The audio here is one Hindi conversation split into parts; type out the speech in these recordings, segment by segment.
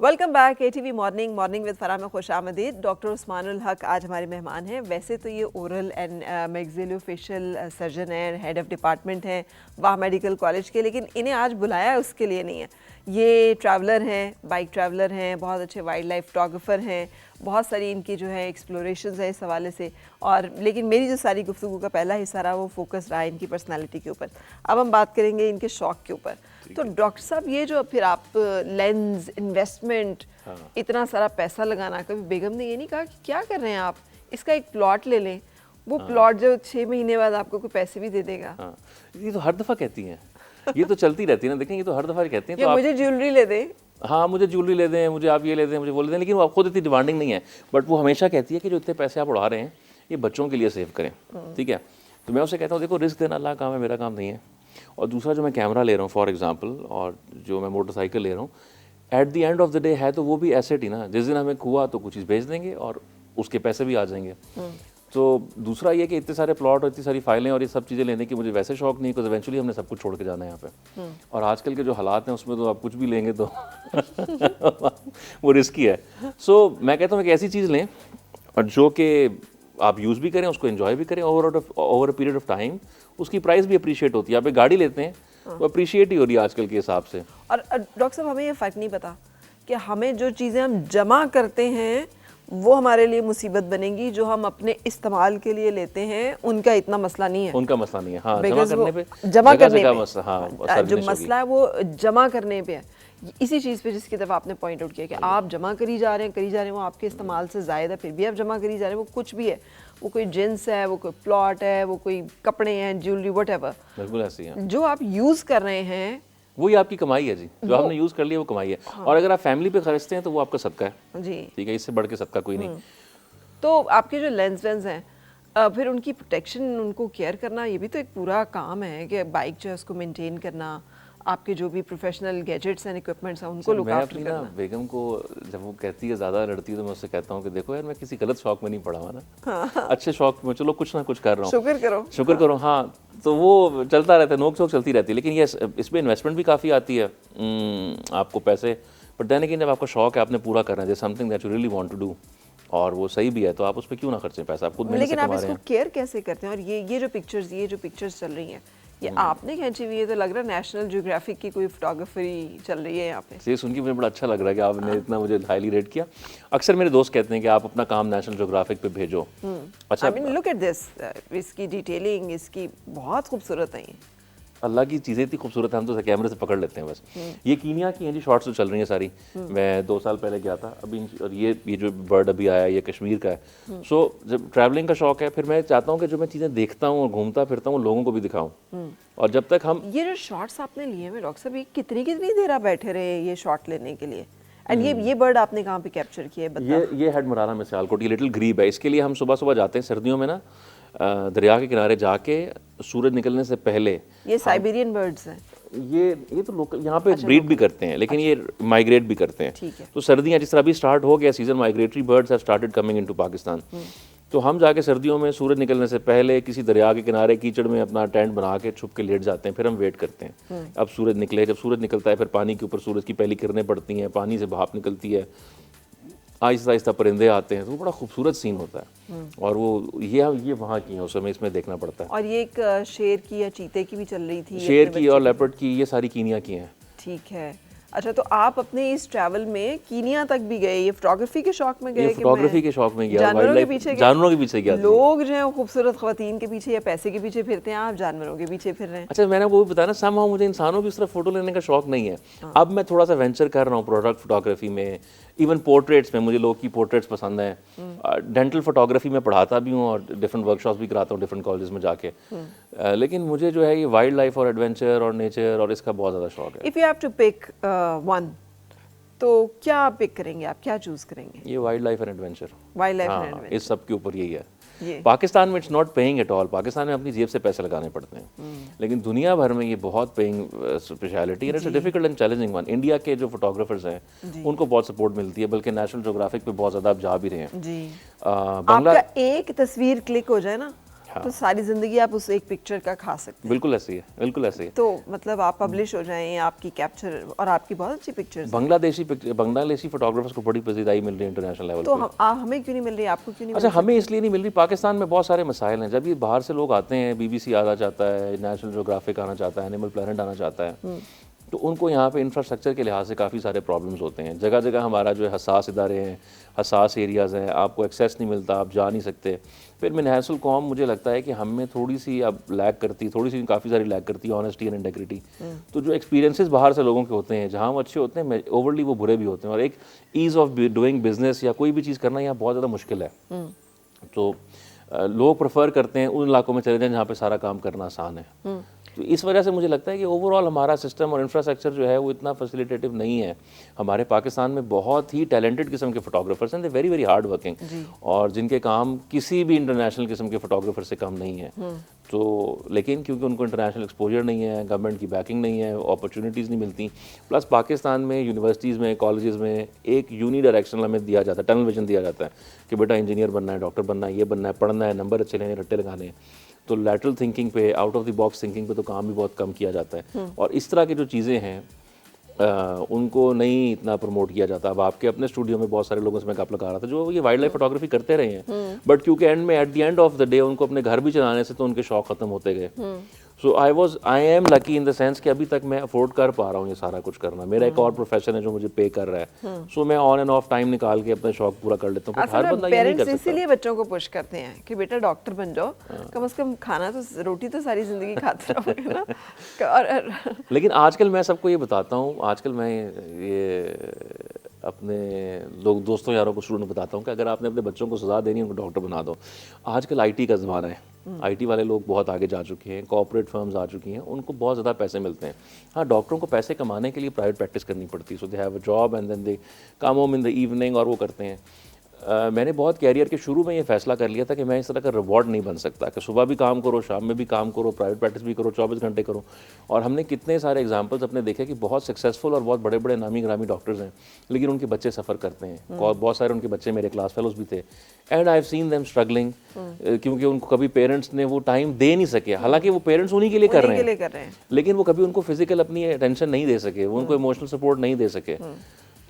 Welcome back ATV morning with Farah में खुश आमदीद। डॉक्टर उस्मानुल हक आज हमारे मेहमान हैं। वैसे तो ये ओरल एंड मैक्सिलोफेशियल सर्जन हैं, हेड ऑफ डिपार्टमेंट हैं वाह मेडिकल कॉलेज के, लेकिन इन्हें आज बुलाया उसके लिए नहीं है। ये ट्रैवलर हैं, बाइक ट्रैवलर हैं, बहुत अच्छे वाइल्ड लाइफ फोटोग्राफर हैं, बहुत सारी इनकी जो है एक्सप्लोरेशंस है इस हवाले से। और लेकिन मेरी जो सारी गुफ्तगू का पहला हिस्सा रहा वो फोकस रहा इनकी पर्सनालिटी के ऊपर। अब हम बात करेंगे इनके शौक के ऊपर। तो डॉक्टर साहब, ये जो फिर आप लेंस इन्वेस्टमेंट, इतना सारा पैसा लगाना, कभी बेगम ने ये नहीं कहा कि क्या कर रहे हैं आप, इसका एक प्लॉट ले लें, वो प्लॉट जो 6 महीने बाद आपको कोई पैसे भी दे देगा? ये तो हर दफ़ा कहती हैं, ये तो चलती रहती है ना। देखें, ये तो हर दफ़ा कहती हैं तो मुझे ज्वेलरी ले दें, हाँ मुझे ज्वेलरी ले दें, मुझे आप ये ले दें, मुझे वो ले दें, लेकिन वो आप खुद इतनी डिमांडिंग नहीं है। बट वो हमेशा कहती है कि जो इतने पैसे आप उड़ा रहे हैं ये बच्चों के लिए सेव करें, ठीक है। तो मैं उसे कहता हूँ देखो, रिस्क देना अल्लाह का काम है, मेरा काम नहीं है। और दूसरा, जो मैं कैमरा ले रहा हूँ फॉर एग्जांपल, और जो मैं मोटरसाइकिल ले रहा हूँ, at the end of the day है तो वो भी एसेट ही ना। जिस दिन हमें हुआ तो कुछ चीज़ बेच देंगे और उसके पैसे भी आ जाएंगे। तो दूसरा ये कि इतने सारे प्लॉट और इतनी सारी फाइलें और ये सब चीज़ें लेने की मुझे वैसे शौक नहीं है, बिकॉज इवेंचुअली हमने सब कुछ छोड़ के जाना है यहाँ पे। और आजकल के जो हालात हैं उसमें तो आप कुछ भी लेंगे तो वो रिस्की है। सो मैं कहता हूँ एक ऐसी चीज़ लें और जो कि आप यूज़ भी करें, उसको एंजॉय भी करें over a period of time. उसकी प्राइस भी अप्रिशिएट होती है। आप एक गाड़ी लेते हैं वो अप्रिशिएट ही हो रही है आजकल के हिसाब से। और डॉक्टर साहब, हमें ये फ़र्क नहीं पता कि हमें जो चीज़ें हम जमा करते हैं वो हमारे लिए मुसीबत बनेंगी, जो हम अपने इस्तेमाल के लिए लेते हैं उनका इतना मसला नहीं है। उनका मसला नहीं है, हाँ, जमा करने पे मसला, हाँ, जो मसला है वो जमा करने पे है। इसी चीज़ पे जिसकी तरफ आपने पॉइंट आउट किया कि आप जमा करी जा रहे हैं, वो आपके इस्तेमाल से ज़ायद है, फिर भी आप जमा करी जा रहे हैं। वो कुछ भी है, वो कोई जिन्स है, वो कोई प्लॉट है, वो कोई कपड़े हैं, ज्वेलरी, व्हाटएवर, बिल्कुल ऐसी है। जो आप यूज़ कर रहे हैं वही आपकी कमाई है जी, जो आपने यूज़ कर लिया वो कमाई है। हाँ। और अगर आप फैमिली पे खर्चते हैं तो वो आपका सदका है जी, ठीक है, इससे बढ़ के सदका कोई नहीं। तो आपके जो लेंस वेंस हैं, फिर उनकी प्रोटेक्शन, उनको केयर करना, ये भी तो एक पूरा काम है कि बाइक जो है उसको मेंटेन करना, आपके जो भी प्रोफेशनल गैजेट्स एंड इक्विपमेंट्स हैं उनको लुक आफ्टर करना। मैं बेगम को जब वो कहती है, ज़्यादा लड़ती है, तो मैं उससे कहता हूँ कि देखो यार, मैं किसी गलत शौक में नहीं पड़ा हुआ ना। हाँ। अच्छे शौक में चलो कुछ ना कुछ कर रहा हूँ, शुक्र करो। हाँ, तो वो चलता रहता है, नोक झोंक चलती रहती है। लेकिन ये इसमें इन्वेस्टमेंट भी काफ़ी आती है आपको पैसे। बट देन अगेन, जब आपका शौक है, आपने पूरा करना है, something that you really want to do, और वो सही भी है, तो आप उस पर क्यों ना खर्चें पैसा, आप खुद मेहनत से कमा रहे हैं। लेकिन आप इसको केयर कैसे करते हैं? और ये जो पिक्चर्स चल रही हैं, ये आपने खींची हुई है? तो लग रहा है नेशनल ज्योग्राफिक की कोई फोटोग्राफी चल रही है यहाँ पे। ये सुन के मुझे बड़ा अच्छा लग रहा है कि आपने इतना मुझे हाईली रेट किया। अक्सर मेरे दोस्त कहते हैं कि आप अपना काम नेशनल ज्योग्राफिक पे भेजो। अच्छा, I mean look at this, इसकी डिटेलिंग, इसकी बहुत खूबसूरत है। अल्लाह की चीज़ें इतनी खूबसूरत है, हम तो कैमरे से पकड़ लेते हैं बस। ये कीनिया की हैं जी, शॉर्ट्स जो चल रही हैं सारी। मैं 2 साल पहले गया था अभी, और ये जो बर्ड अभी आया ये कश्मीर का है। सो जब ट्रैवलिंग का शौक है, फिर मैं चाहता हूँ कि जो मैं चीज़ें देखता हूँ और घूमता फिरता हूँ लोगों को भी दिखाऊँ। और जब तक हम ये जो शॉट्स आपने लिए हैं डॉक्टर साहब, ये कितनी देर आप बैठे रहे ये शॉट लेने के लिए? एंड ये बर्ड आपने कहाँ पे कैप्चर किया है? ये हेड मुराना में सियालकोट, ये लिटिल ग्रीब है। इसके लिए हम सुबह सुबह जाते हैं सर्दियों में ना, दरिया के किनारे जाके सूरज निकलने से पहले। ये साइबेरियन बर्ड्स हैं? ये तो लोकल यहाँ पे ब्रीड भी करते हैं, लेकिन ये माइग्रेट भी करते हैं। तो सर्दियाँ जिस तरह अभी स्टार्ट हो गया season, migratory birds have started coming into Pakistan. तो हम जाके सर्दियों में सूरज निकलने से पहले किसी दरिया के किनारे कीचड़ में अपना टेंट बना के छुप के लेट जाते हैं। फिर हम वेट करते हैं अब सूरज निकले। जब सूरज निकलता है, फिर पानी के ऊपर सूरज की पहली किरणें पड़ती हैं, पानी से भाप निकलती है, आहिस्ता आहिस्ता परिंदे आते हैं, तो वो बड़ा खूबसूरत सीन होता है। और वो ये वहाँ की है, उस समय इसमें देखना पड़ता है। और ये एक शेर की या चीते की भी चल रही थी? शेर की और लेपर्ड की, ये सारी कीनिया की हैं। ठीक है। अच्छा, तो आप अपने इस ट्रैवल में कीनिया तक भी गए, ये फोटोग्राफी के शौक में गए? फोटोग्राफी के शौक में गया, जानवरों के पीछे गया। लोग जो हैं खूबसूरत ख्वातीन के पीछे या पैसे के पीछे फिरते हैं, आप जानवरों के पीछे फिर रहे हैं। अच्छा, मैंने वो भी बताया ना, समहाउ मुझे इंसानों की उस तरह फोटो लेने का शौक नहीं है। अब मैं थोड़ा सा वेंचर कर रहा हूँ प्रोडक्ट फोटोग्राफी में, इवन पोर्ट्रेट्स में। मुझे लोग की पोर्ट्रेट्स पसंद है। डेंटल फोटोग्राफी में पढ़ाता भी हूँ और डिफरेंट वर्कशॉप्स भी कराता हूँ डिफरेंट कॉलेज में जाके। लेकिन मुझे जो है ये वाइल्ड लाइफ और एडवेंचर और नेचर और इसका बहुत ज़्यादा शौक है। If you have to pick one, तो क्या पिक करेंगे आप, क्या चूज करेंगे? ये वाइल्ड लाइफ एंड एडवेंचर, इस सब के ऊपर यही है। पाकिस्तान में it's not paying at all. Pakistan में अपनी जेब से पैसे लगाने पड़ते हैं, लेकिन दुनिया भर में ये बहुत पेइंग स्पेशलिटी है। It's a difficult and challenging one. India के जो फोटोग्राफर्स हैं उनको बहुत सपोर्ट मिलती है, बल्कि नेशनल ज्योग्राफिक पे बहुत ज़्यादा आप जा भी रहे हैं जी। आपका एक तस्वीर क्लिक हो जाए ना, तो सारी ज़िंदगी आप उस एक पिक्चर का खा सकते हैं। बिल्कुल ऐसे ही है, बिल्कुल ऐसे ही है। तो मतलब आप पब्लिश हो जाएं, आपकी कैप्चर और आपकी बहुत अच्छी पिक्चर्स। बांग्लादेशी फोटोग्राफर्स को बड़ी पजीराई मिल रही है इंटरनेशनल लेवल तो पे। हमें क्यों नहीं मिल रही, आपको क्यों नहीं अच्छा, मिल हमें इसलिए नहीं मिल रही, पाकिस्तान में बहुत सारे मसाइल हैं। जब ये बाहर से लोग आते हैं, BBC आना चाहता है, नेशनल ज्योग्राफिक आना चाहता है, एनिमल प्लैनेट आना चाहता है, तो उनको यहाँ पे इंफ्रास्ट्रक्चर के लिहाज से काफ़ी सारे प्रॉब्लम्स होते हैं। जगह जगह हमारा जो है हसास इदारे हैं, हसास एरियाज़ हैं, आपको एक्सेस नहीं मिलता, आप जा नहीं सकते। फिर मिनहसुल कौम मुझे लगता है कि हम में थोड़ी सी अब लैग करती, थोड़ी सी काफ़ी सारी लैग करती है ऑनेस्टी एंड इंटेग्रिटी। तो जो एक्सपीरियंसेस बाहर से लोगों के होते हैं, जहाँ वो अच्छे होते हैं, ओवरली वो बुरे भी होते हैं। और एक ईज़ ऑफ डूइंग बिजनेस या कोई भी चीज़ करना यहाँ बहुत ज़्यादा मुश्किल है। तो लोग प्रेफर करते हैं उन इलाकों में चले जाएं जहाँ पे सारा काम करना आसान है। तो इस वजह से मुझे लगता है कि ओवरऑल हमारा सिस्टम और इंफ्रास्ट्रक्चर जो है वो इतना फैसिलिटेटिव नहीं है। हमारे पाकिस्तान में बहुत ही टैलेंटेड किस्म के फोटोग्राफर्स हैं, they very very hard working, और जिनके काम किसी भी इंटरनेशनल किस्म के फोटोग्राफर से कम नहीं है। तो लेकिन क्योंकि उनको इंटरनेशनल एक्सपोजर नहीं है, गवर्नमेंट की बैकिंग नहीं है, अपॉर्चुनिटीज़ नहीं मिलती, प्लस पाकिस्तान में यूनिवर्सिटीज़ में, कॉलेजेस में एक यूनी डायरेक्शन हमें दिया जाता है, टनल विजन दिया जाता है कि बेटा इंजीनियर बनना है, डॉक्टर बनना है, ये बनना है, पढ़ना है, नंबर अच्छे लेने, रट्टे लगाने हैं। तो लैटरल थिंकिंग पे, out of the box thinking पे तो काम भी बहुत कम किया जाता है। और इस तरह की जो चीज़ें हैं उनको नहीं इतना प्रमोट किया जाता। अब आपके अपने स्टूडियो में बहुत सारे लोगों से मैं गप लगा रहा था जो ये वाइल्ड लाइफ फोटोग्राफी करते रहे हैं, बट क्योंकि at the end of the day उनको अपने घर भी चलाने से तो उनके शौक खत्म होते गए। So I am lucky in the sense कि अभी तक मैं अफोर्ड कर पा रहा हूँ ये सारा कुछ करना। मेरा एक और प्रोफेशन है जो मुझे पे कर रहा है, सो मैं ऑन एंड ऑफ टाइम निकाल के अपने शौक पूरा कर लेता हूँ। हर बंदा ये नहीं कर सकता। इसीलिए बच्चों को पुश करते हैं कि बेटा डॉक्टर बन जाओ, कम से कम खाना तो, रोटी तो सारी जिंदगी खाते रहोगे ना। और लेकिन आजकल मैं सबको ये बताता हूँ, आजकल मैं ये अपने लोग दोस्तों यारों को स्टूडेंट बताता हूँ कि अगर आपने अपने बच्चों को सजा देनी है उनको डॉक्टर बना दो। आजकल IT का ज़माना है, IT वाले लोग बहुत आगे जा चुके हैं, कॉर्पोरेट फर्म्स आ चुकी हैं, उनको बहुत ज़्यादा पैसे मिलते हैं। हाँ, डॉक्टरों को पैसे कमाने के लिए प्राइवेट प्रैक्टिस करनी पड़ती है, so they have a job and then they come home in the evening, और वो करते हैं। मैंने बहुत कैरियर के शुरू में ये फैसला कर लिया था कि मैं इस तरह का रिवॉर्ड नहीं बन सकता कि सुबह भी काम करो, शाम में भी काम करो, प्राइवेट प्रैक्टिस भी करो, 24 घंटे करो। और हमने कितने सारे एग्जांपल्स अपने देखे कि बहुत सक्सेसफुल और बहुत बड़े बड़े नामी ग्रामी डॉक्टर्स हैं, लेकिन उनके बच्चे सफ़र करते हैं। और बहुत सारे उनके बच्चे मेरे क्लास फेलोज भी थे, and I have seen them struggling, क्योंकि उनको कभी पेरेंट्स ने वो टाइम दे नहीं सके। हालांकि वो पेरेंट्स उन्हीं के लिए कर रहे हैं, लेकिन वो कभी उनको फिजिकल अपनी अटेंशन नहीं दे सके, वो उनको इमोशनल सपोर्ट नहीं दे सके।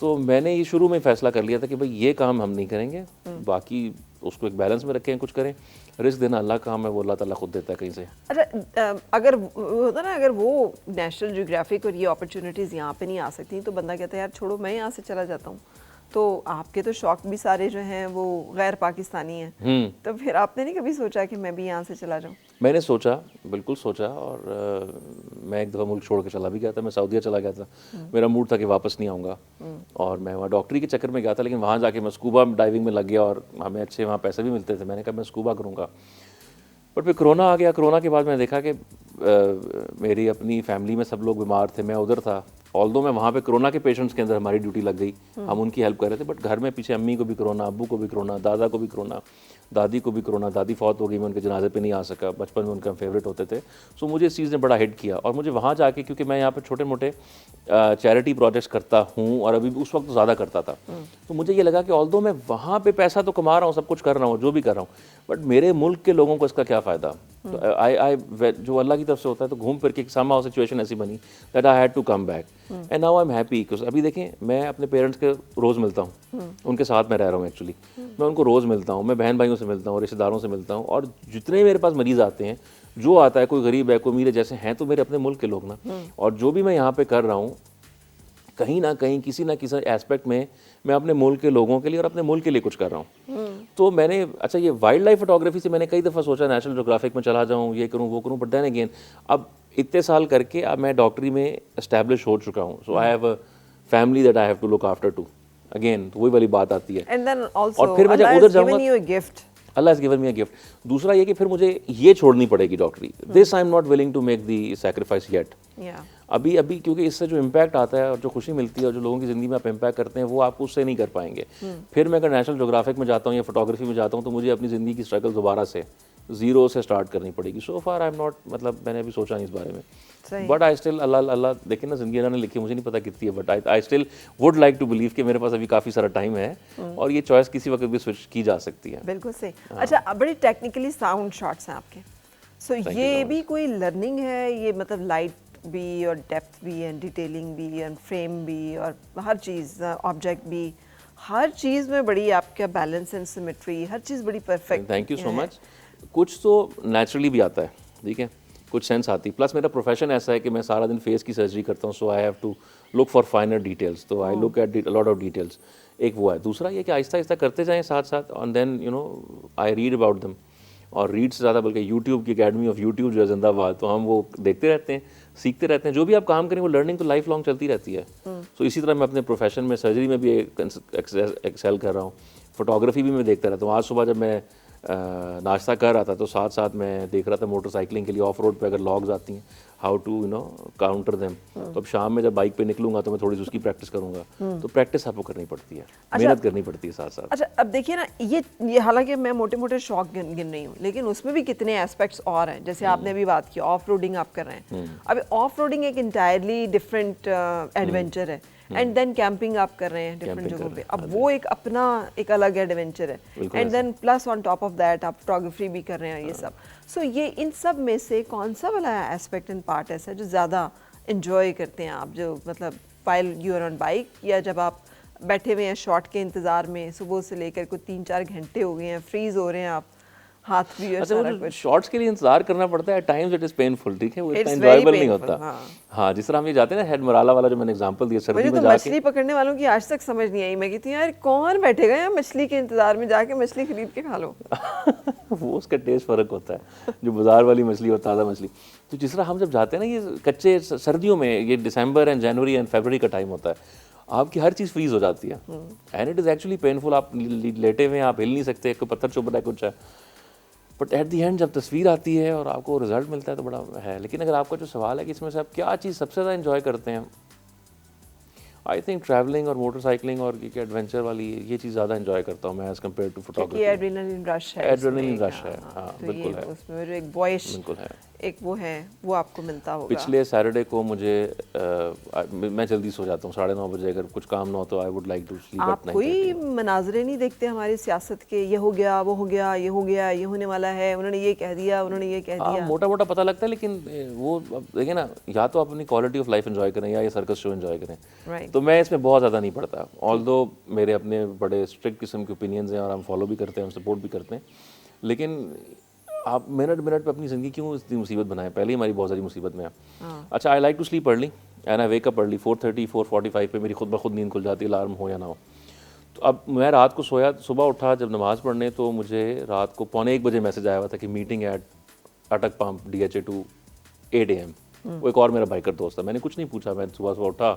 तो मैंने ये शुरू में फैसला कर लिया था कि भाई ये काम हम नहीं करेंगे, बाकी उसको एक बैलेंस में रखें, कुछ करें। रिस्क देना अल्लाह का काम है, वो अल्लाह ताला खुद देता है कहीं से। अच्छा, अगर होता ना, अगर वो नेशनल ज्योग्राफिक और ये अपॉर्चुनिटीज़ यहाँ पे नहीं आ सकती तो बंदा कहता है यार छोड़ो, मैं यहाँ से चला जाता हूँ। तो आपके तो शौक भी सारे जो हैं वो गैर पाकिस्तानी हैं, तो फिर आपने नहीं कभी सोचा कि मैं भी यहाँ से चला जाऊँ? मैंने सोचा, बिल्कुल सोचा, और मैं एक दफ़ा मुल्क छोड़ के चला भी गया था। मैं सऊदीया चला गया था, मेरा मूड था कि वापस नहीं आऊँगा, और मैं वहाँ डॉक्टरी के चक्कर में गया था, लेकिन वहाँ जाके मैं स्कूबा डाइविंग में लग गया और हमें अच्छे वहाँ पैसे भी मिलते थे। मैंने कहा मैं स्कूबा करूँगा, बट फिर कोरोना आ गया। कोरोना के बाद मैंने देखा कि मेरी अपनी फैमिली में सब लोग बीमार थे, मैं उधर था। ऑल्दो मैं वहाँ पे कोरोना के पेशेंट्स के अंदर हमारी ड्यूटी लग गई, हम उनकी हेल्प कर रहे थे, बट घर में पीछे अम्मी को भी कोरोना, अब्बू को भी कोरोना, दादा को भी कोरोना, दादी को भी कोरोना। दादी फौत हो गई, मैं उनके जनाजे पे नहीं आ सका, बचपन में उनका फेवरेट होते थे। सो मुझे इस चीज़ ने बड़ा हिट किया, और मुझे वहाँ जाके, क्योंकि मैं यहाँ पे छोटे मोटे चैरिटी प्रोजेक्ट्स करता हूँ, और अभी उस वक्त तो ज़्यादा करता था, तो मुझे ये लगा कि ऑल्दो मैं वहाँ पे पैसा तो कमा रहा हूँ, सब कुछ कर रहा हूँ, जो भी कर रहा हूँ, बट मेरे मुल्क के लोगों को इसका क्या फ़ायदा। तो जो अल्लाह की तरफ से होता है, तो घूम फिर के somehow सिचुएशन ऐसी बनी that I had to come back, and now I am happy. अभी देखें, मैं अपने पेरेंट्स के रोज़ मिलता हूँ, उनके साथ मैं रह रहा हूँ एक्चुअली, मैं उनको रोज़ मिलता हूँ, मैं बहन भाइयों से मिलता हूँ, रिश्तेदारों से मिलता हूँ, और जितने मेरे पास मरीज़ आते हैं, जो आता है, कोई गरीब है, कोई मेरे जैसे हैं, तो मेरे अपने मुल्क के लोग ना। और जो भी मैं यहाँ पे कर रहा हूँ, कहीं ना कहीं किसी ना किसी एस्पेक्ट में मैं अपने मुल्क के लोगों के लिए और अपने मुल्क के लिए कुछ कर रहा हूँ। तो मैंने, अच्छा, ये वाइल्ड लाइफ फोटोग्राफी से मैंने कई दफ़ा सोचा नेशनल ज्योग्राफिक में चला जाऊँ, ये करूँ, वो करूँ, बट देन अगेन अब इतने साल करके अब मैं डॉक्टरी में एस्टैब्लिश हो चुका हूँ, so I have a family that I have to look after too. Again वही वाली बात आती है। और फिर मैं जब उधर जाऊँगा, gift, Allah has given me a gift. दूसरा ये कि फिर मुझे ये छोड़नी पड़ेगी डॉक्टरी, this I am not willing to make the sacrifice yet. अभी क्योंकि इससे जो इम्पैक्ट आता है और जो खुशी मिलती है और जो लोगों की ज़िंदगी में आप इम्पैक्ट करते हैं, वो आप उससे नहीं कर पाएंगे। फिर मैं अगर नेशनल ज्योग्राफिक में जाता हूँ या फोटोग्राफी में जाता हूँ, तो मुझे अपनी ज़िंदगी की स्ट्रगल दोबारा से ज़ीरो से स्टार्ट करनी पड़ेगी। सो फार आई एम नॉट, मतलब मैंने अभी सोचा नहीं इस बारे में, सही। बट आई स्टिल अल्लाह देखिए ना, ज़िंदगी अल्लाह ने लिखी, मुझे नहीं पता कितनी है, but I still would like to believe कि मेरे पास अभी काफ़ी सारा टाइम है और ये चॉइस किसी वक्त भी स्विच की जा सकती है। बिल्कुल सही। अच्छा, बड़े टेक्निकली साउंड शॉट्स हैं आपके, सो ये भी कोई लर्निंग है, ये मतलब लाइट भी और डेप्थ भी एंड डिटेलिंग भी एंड फ्रेम भी और हर चीज़, ऑब्जेक्ट भी, हर चीज़ में बड़ी आपका बैलेंस एंड सिमेट्री, हर चीज़ बड़ी perfect. Thank you so much. कुछ तो नेचुरली भी आता है, ठीक है, कुछ सेंस आती है, प्लस मेरा प्रोफेशन ऐसा है कि मैं सारा दिन फेस की सर्जरी करता हूँ, so I have to look for finer details, तो I look at lot of details. एक वो है, दूसरा ये कि आहिस्ता आहिस्ता करते जाएं साथ साथ, और then you know I read about them, और रीड से ज़्यादा बल्कि यूट्यूब की अकेडमी ऑफ यूट्यूब जो है जिंदाबाद, तो हम वो देखते रहते हैं, सीखते रहते हैं। जो भी आप काम करें वो लर्निंग तो लाइफ लॉन्ग चलती रहती है। सो इसी तरह मैं अपने प्रोफेशन में सर्जरी में भी एक्सेल कर रहा हूँ, फोटोग्राफी भी मैं देखता रहता हूँ। आज सुबह जब मैं नाश्ता कर रहा था तो साथ साथ मैं देख रहा था मोटरसाइकिलिंग के लिए ऑफ रोड पे अगर लॉग्स आती हैं, how to you know counter them. तो अब शाम में जब बाइक पे निकलूंगा तो मैं थोड़ी सी उसकी प्रैक्टिस करूंगा। तो प्रैक्टिस आपको करनी पड़ती है, मेहनत करनी पड़ती है साथ साथ। अच्छा, अब देखिए ना, ये हालांकि मैं मोटे मोटे शौक गिन रही हूँ, लेकिन उसमें भी कितने एस्पेक्ट्स और हैं। जैसे आपने अभी बात की ऑफ रोडिंग आप कर रहे हैं, अभी ऑफ रोडिंग एक इंटायरली डिफरेंट एडवेंचर है, एंड देन कैंपिंग आप कर रहे हैं डिफरेंट जगहों पे, अब वो एक अपना एक अलग एडवेंचर है, and then plus on top of that आप फोटोग्राफी भी कर रहे हैं, ये सब। सो ये इन सब में से कौन सा वाला एस्पेक्ट एंड पार्ट ऐसा है जो ज़्यादा इंजॉय करते हैं आप, जो मतलब while you are on bike, या जब आप बैठे हुए हैं शॉट के इंतज़ार में, सुबह से लेकर को 3-4 घंटे हो गए हैं, फ्रीज हो रहे हैं आप, हाथ भी और सारा कुछ। शॉर्ट्स के लिए इंतजार करना पड़ता है, टाइम्स इट इज पेनफुल, ठीक है, वो इतना एंजॉयबल नहीं होता। हाँ, जिस तरह हम ये जाते हैं ना, हेड मराला वाला जो मैंने एग्जांपल दिया, सर्दी में जाके मछली पकड़ने वालों की आज तक समझ नहीं आई। मैं कहती हूँ यार कौन बैठेगा यार मछली के इंतजार में, जाके मछली खरीद के खा लो। वो उसका टेस्ट फ़र्क होता है, जो बाजार वाली मछली और ताज़ा मछली। तो जिस तरह हम जब जाते हैं ना, ये कच्चे सर्दियों में, ये दिसंबर एंड जनवरी एंड फरवरी का टाइम होता है, आपकी हर चीज़ फ्रीज हो जाती है and it is actually painful. आप लेटे हुए हैं, आप हिल नहीं सकते, कोई पत्थर चुभ रहा है, कुछ है, बट एट दी एंड जब तस्वीर आती है और आपको रिजल्ट मिलता है तो बड़ा है। लेकिन अगर आपका जो सवाल है कि इसमें से आप क्या चीज़ सबसे ज़्यादा एंजॉय करते हैं, आई थिंक ट्रैवलिंग और मोटरसाइकिलिंग और ये एडवेंचर वाली ये चीज़ ज़्यादा एंजॉय करता हूँ मैं as compare to photography. Adrenaline rush है, एड्रेनलिन रश है, हाँ तो बिल्कुल है, उसमें जो एक बॉयश बिल्कुल है, एक वो है, वो आपको मिलता होगा। पिछले सैटरडे को मुझे मैं जल्दी सो जाता हूँ 9:30 बजे, अगर कुछ काम ना हो तो I would like to sleep आप कोई मनाजरे नहीं देखते हमारी सियासत के, ये हो गया, वो हो गया, ये हो गया, ये होने वाला है, उन्होंने ये कह दिया, उन्होंने ये कह दिया? मोटा मोटा पता लगता है, लेकिन वो देखिए ना, या तो आप अपनी क्वालिटी ऑफ लाइफ एंजॉय करें या ये सर्कस शो एंजॉय करें। तो मैं इसमें बहुत ज़्यादा नहीं पड़ता, ऑल्दो मेरे अपने बड़े स्ट्रिक्ट किस्म के ओपिनियंस हैं और हम फॉलो भी करते हैं, हम सपोर्ट भी करते हैं, लेकिन आप मिनट मिनट पे अपनी ज़िंदगी क्यों इतनी मुसीबत बनाएं? पहले ही हमारी बहुत सारी मुसीबत में है। अच्छा, I like to sleep early and I wake up early, 4:30 4:45 पे मेरी खुद ब खुद नींद खुल जाती है, अलार्म हो या ना हो। तो अब मैं रात को सोया, सुबह उठा जब नमाज़ पढ़ने, तो मुझे रात को 1:45 बजे मैसेज आया हुआ था कि मीटिंग एट अटक पंप DHA 2 8 AM। वो एक और मेरा बाइकर दोस्त था, मैंने कुछ नहीं पूछा, मैं सुबह सुबह उठा,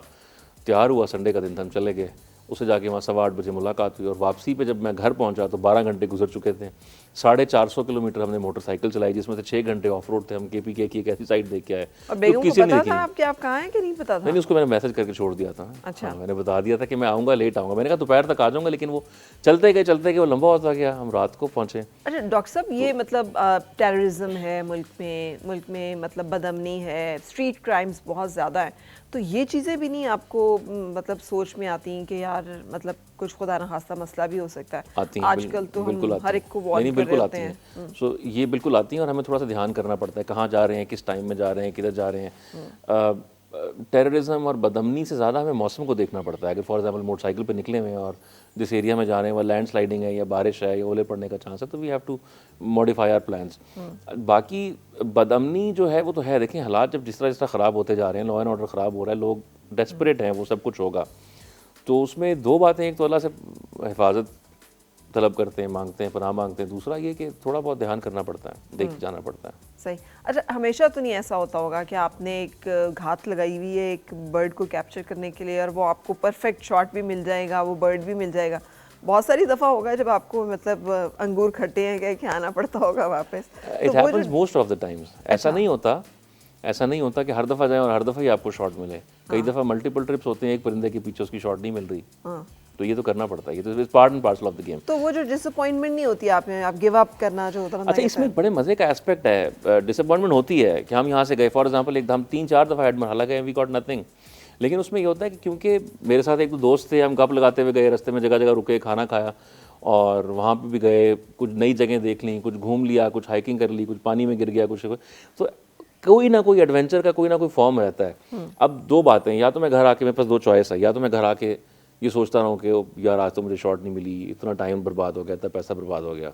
तैयार हुआ, संडे का दिन था, हम चले गए। उससे जाके वहाँ 8:15 बजे मुलाकात हुई और वापसी पे जब मैं घर पहुँचा तो 12 घंटे गुजर चुके थे। 450 किलोमीटर हमने मोटरसाइकिल चलाई, जिसमें से 6 घंटे ऑफ रोड थे। हम KPK की एक ऐसी साइड देख के आए। और बेगम को पता था आप कहाँ हैं कि नहीं पता था? नहीं, उसको मैंने मैसेज करके छोड़ दिया था। अच्छा। मैंने बता दिया था कि मैं आऊँगा, लेट आऊँगा। मैंने कहा दोपहर तक आ जाऊँगा, लेकिन वो चलते गए वो लंबा होता गया, हम रात को पहुँचे। अच्छा डॉक्टर साहब, ये मतलब टेररिज्म है मुल्क में मतलब बदअमनी है, स्ट्रीट क्राइम्स बहुत ज़्यादा है, तो ये चीज़ें भी नहीं आपको मतलब सोच में आती हैं कि यार मतलब कुछ खुदा न खास्ता मसला भी हो सकता है? आती हैं, आजकल तो हम हर एक को वॉर्न कर रहे होते हैं। सो ये बिल्कुल आती हैं और हमें थोड़ा सा ध्यान करना पड़ता है, कहाँ जा रहे हैं, किस टाइम में जा रहे हैं, किधर जा रहे हैं। टेररिज्म और बदअमनी से ज़्यादा हमें मौसम को देखना पड़ता है। अगर फॉर एग्जांपल मोटरसाइकिल पे निकले हुए हैं और जिस एरिया में जा रहे हैं वह लैंड स्लाइडिंग है या बारिश है या ओले पड़ने का चांस है, तो we have to modify our plans. बाकी बदअमनी जो है वो तो है, देखें हालात जब जिस तरह ख़राब होते जा रहे हैं, लॉ एंड ऑर्डर ख़राब हो रहा है, लोग डेस्परेट हैं, वो सब कुछ होगा। तो उसमें दो बातें, एक तो अल्लाह से हिफाजत तलब करते हैं, मांगते हैं, पनाह मांगते हैं। दूसरा ये कि थोड़ा बहुत ध्यान करना पड़ता है, देख के जाना पड़ता है। सही। अच्छा, हमेशा तो नहीं ऐसा होता होगा कि आपने एक घात लगाई हुई है एक बर्ड को कैप्चर करने के लिए और वो आपको परफेक्ट शॉट भी मिल जाएगा, वो बर्ड भी मिल जाएगा? बहुत सारी दफ़ा होगा जब आपको मतलब अंगूर खट्टे हैं कह के आना पड़ता होगा वापस। It happens most of the times. ऐसा नहीं होता कि हर दफ़ा जाएं और हर दफ़ा ही आपको शॉट मिले। कई दफ़ा मल्टीपल ट्रिप्स होते हैं, एक परिंदे के पीछे उसकी शॉट नहीं मिल रही, तो ये तो करना पड़ता है, ये तो it's part and parcel of the game. तो वो जो डिसअपॉइंटमेंट नहीं होती आप में, आप गिव अप करना जो होता है अच्छा, इसमें बड़े मज़े का एस्पेक्ट है। डिसअपॉइंटमेंट होती है कि हम यहाँ से गए, फॉर एग्जांपल एक हम 3-4 दफ़ा हेड मरहला गए, वी गॉट नथिंग, लेकिन उसमें ये होता है कि क्योंकि मेरे साथ एक दो दोस्त थे, हम गप लगाते हुए गए, रास्ते में जगह जगह रुके, खाना खाया और वहाँ पे भी गए, कुछ नई जगह देख ली, कुछ घूम लिया, कुछ हाइकिंग कर ली, कुछ पानी में गिर गया, कुछ तो कोई ना कोई एडवेंचर का कोई ना कोई फॉर्म रहता है। अब दो बातें, या तो मैं घर आके, मेरे पास दो चॉइस है, या तो मैं घर आके ये सोचता रहा हूँ कि यार आज तो मुझे शॉट नहीं मिली, इतना टाइम बर्बाद हो गया, इतना पैसा बर्बाद हो गया,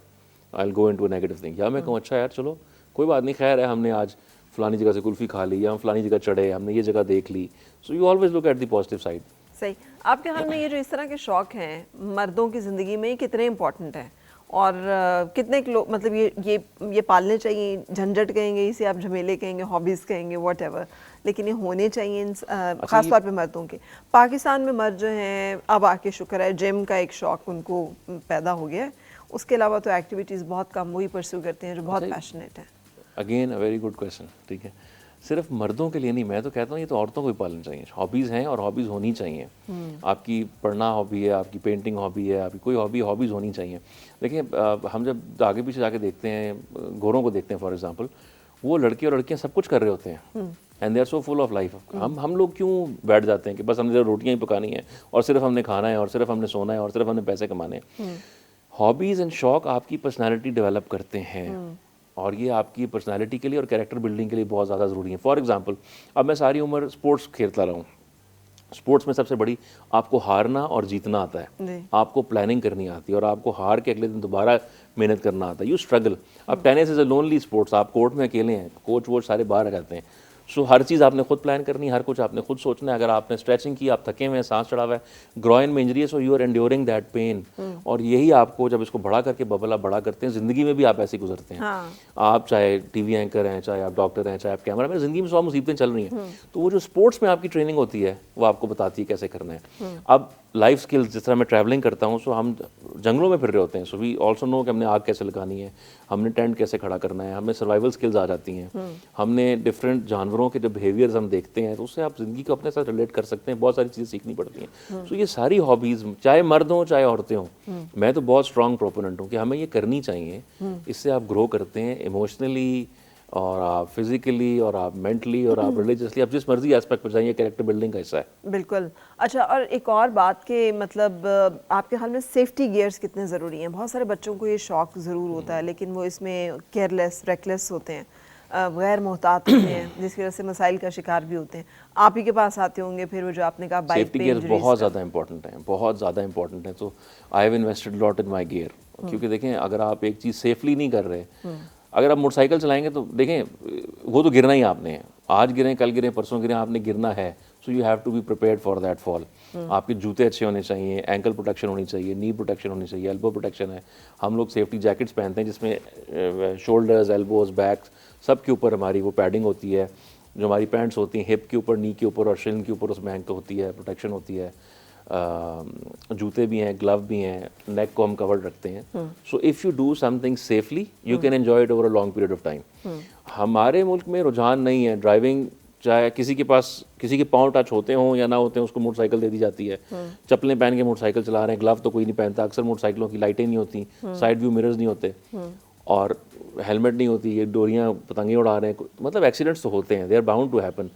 I will go into negative thing, या मैं कहूँ अच्छा यार चलो कोई बात नहीं, खैर है हमने आज फलानी जगह से कुल्फ़ी खा ली, या हम फलानी जगह चढ़े, हमने ये जगह देख ली। So you always look at the positive side. सही। आपके ख्याल में ये जो इस तरह के शौक हैं मर्दों की ज़िंदगी में कितने इम्पोर्टेंट हैं, और कितने लोग मतलब ये पालने चाहिए? झंझट कहेंगे इसे, आप झमेले कहेंगे, हॉबीज़ कहेंगे, व्हाटएवर, लेकिन ये होने चाहिए ख़ास तौर पे मर्दों के। पाकिस्तान में मर्द जो हैं, अब आके शुक्र है जिम का एक शौक उनको पैदा हो गया है, उसके अलावा तो एक्टिविटीज़ बहुत कम वही परस्यू करते हैं जो बहुत पैशनेट हैं। Again a very good question, ठीक है। सिर्फ मर्दों के लिए नहीं, मैं तो कहता हूँ ये तो औरतों को भी पालना चाहिए। हॉबीज़ हैं और हॉबीज़ होनी चाहिए। आपकी पढ़ना हॉबी है, आपकी पेंटिंग हॉबी है, आपकी कोई हॉबीज़ होनी चाहिए। देखिए हम जब आगे पीछे जाके देखते हैं, गोरों को देखते हैं फॉर एग्जांपल, वो लड़के और लड़कियां सब कुछ कर रहे होते हैं and they are so full of life. हम लोग क्यों बैठ जाते हैं कि बस हमने रोटियां ही पकानी है और सिर्फ हमने खाना है और सिर्फ हमने सोना है और सिर्फ हमने पैसे कमाने हैं। हॉबीज़ एंड शौक आपकी पर्सनैलिटी डेवलप करते हैं और ये आपकी पर्सनालिटी के लिए और कैरेक्टर बिल्डिंग के लिए बहुत ज़्यादा ज़रूरी है। फॉर एग्जांपल, अब मैं सारी उम्र स्पोर्ट्स खेलता रहा हूँ, स्पोर्ट्स में सबसे बड़ी आपको हारना और जीतना आता है, आपको प्लानिंग करनी आती है और आपको हार के अगले दिन दोबारा मेहनत करना आता है। You struggle. अब tennis is a lonely sports, आप कोर्ट में अकेले हैं, कोच वोच सारे बाहर आ जाते हैं। सो हर चीज़ आपने खुद प्लान करनी है, हर कुछ आपने खुद सोचना है। अगर आपने स्ट्रेचिंग की, आप थके हुए हैं, सांस चढ़ा हुआ है, ग्रॉइन में इंजरी है, so you are enduring that pain. और यही आपको जब इसको बड़ा करके बबल आप बड़ा करते हैं, ज़िंदगी में भी आप ऐसे गुजरते हैं। आप चाहे टीवी एंकर हैं, चाहे आप डॉक्टर हैं, चाहे आप कैमरा मैन, ज़िंदगी में 100 मुसीबतें चल रही हैं। तो वो जो स्पोर्ट्स में आपकी ट्रेनिंग होती है वो आपको बताती है कैसे करना है। अब लाइफ स्किल्स, जिस तरह मैं ट्रैवलिंग करता हूँ, सो हम जंगलों में फिर रहे होते हैं, सो वी ऑल्सो नो कि हमने आग कैसे लगानी है, हमने टेंट कैसे खड़ा करना है, हमें सर्वाइवल स्किल्स आ जाती हैं। हमने डिफरेंट जानवरों के जब बिहेवियर्स हम देखते हैं तो उससे आप ज़िंदगी को अपने साथ रिलेट कर सकते हैं, बहुत सारी चीज़ें सीखनी पड़ती हैं। सो ये सारी हॉबीज़, चाहे मर्द हों चाहे औरतें हों, मैं तो बहुत स्ट्रॉन्ग प्रोपोनेंट हूँ कि हमें ये करनी चाहिए। इससे आप ग्रो करते हैं इमोशनली और आप फिजिकली और आप मेंटली और आप रिलीजियसली, आप जिस मर्जी एस्पेक्ट पर जाइए, कैरेक्टर बिल्डिंग का हिस्सा है। बिल्कुल। अच्छा, और एक और बात के मतलब आपके ख्याल में सेफ्टी गियर्स कितने ज़रूरी हैं? बहुत सारे बच्चों को ये शौक ज़रूर होता है लेकिन वो इसमें केयरलेस, रेकलेस होते हैं, गैर मोहतात होते हैं, जिसकी वजह से मसाइल का शिकार भी होते हैं। आप ही के पास आते होंगे फिर वो जो आपने कहा बाइक सेफ्टी गियर्स बहुत ज़्यादा इंपॉर्टेंट हैं, बहुत ज़्यादा इंपॉर्टेंट है। तो I have invested lot in my gear, क्योंकि देखें अगर आप एक चीज़ सेफली नहीं कर रहे, अगर आप मोटरसाइकिल चलाएंगे तो देखें वो तो गिरना ही आपने है, आज गिरें, कल गिरें, परसों गिरें, आपने गिरना है। So you have to be prepared for that fall. आपके जूते अच्छे होने चाहिए, एंकल प्रोटेक्शन होनी चाहिए, नी प्रोटेक्शन होनी चाहिए, एल्बो प्रोटेक्शन है। हम लोग सेफ्टी जैकेट्स पहनते हैं जिसमें शोल्डर्स, एल्बोज, बैक्स सब के ऊपर हमारी वो पैडिंग होती है। जो हमारी पैंट्स होती हैं हिप के ऊपर, नी के ऊपर और शिन के ऊपर, उसमें एंकल होती है, प्रोटेक्शन होती है। जूते भी हैं, ग्लव भी हैं, नेक को हम कवर्ड रखते हैं। So if you do something safely you can enjoy it over a long period of time. हमारे मुल्क में रुझान नहीं है ड्राइविंग, चाहे किसी के पास किसी के पाँव टच होते हों या ना होते हैं, उसको मोटरसाइकिल दे दी जाती है। चप्पलें पहन के मोटरसाइकिल चला रहे हैं, ग्लव तो कोई नहीं पहनता। अक्सर मोटरसाइकिलों की लाइटें नहीं होती, साइड व्यू मिरर्स नहीं होते और हेलमेट नहीं होती, ये डोरियाँ पतंगे उड़ा रहे हैं, मतलब एक्सीडेंट्स तो होते हैं, they are bound to happen.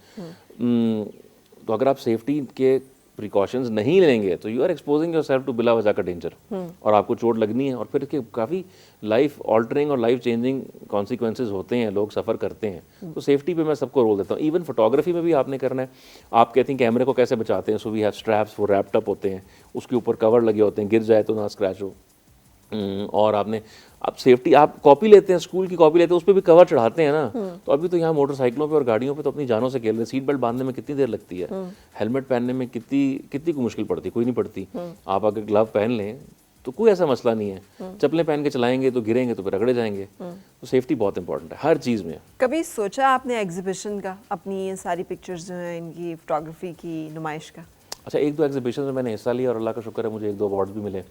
तो अगर आप सेफ्टी के प्रिकॉशंस नहीं लेंगे तो you are exposing yourself to बिला वजह का डेंजर और आपको चोट लगनी है और फिर इसके काफ़ी लाइफ ऑल्टरिंग और लाइफ चेंजिंग कॉन्सिक्वेंसेज होते हैं, लोग सफ़र करते हैं। तो सेफ्टी पे मैं सबको रोल देता हूँ। इवन फोटोग्राफी में भी आपने करना है। आप कहते हैं कैमरे को कैसे बचाते हैं, सो वी हैव स्ट्रैप्स, वो रैप्ड अप होते हैं, उसके ऊपर कवर लगे होते हैं, गिर जाए तो ना स्क्रैच हो। और आपने आप सेफ्टी, आप कॉपी लेते हैं, स्कूल की कॉपी लेते हैं, उस पर भी कवर चढ़ाते हैं ना। तो अभी तो यहाँ मोटरसाइकिलों पे और गाड़ियों पे तो अपनी जानों से खेल रहे हैं। सीट बेल्ट बांधने में कितनी देर लगती है, हेलमेट पहनने में कितनी को मुश्किल पड़ती है, कोई नहीं पड़ती। आप अगर ग्लव पहन लें तो कोई ऐसा मसला नहीं है। चप्पलें पहन के चलाएंगे तो गिरेंगे तो फिर रगड़े जाएंगे। तो सेफ्टी बहुत इंपॉर्टेंट है हर चीज़ में। कभी सोचा आपने एग्जीबिशन का, अपनी ये सारी पिक्चर्स जो हैं इनकी फोटोग्राफी की नुमाइश का? अच्छा, एक दो एग्जीबिशन में मैंने हिस्सा लिया और अल्लाह का शुक्र है मुझे एक दो अवार्ड भी मिले।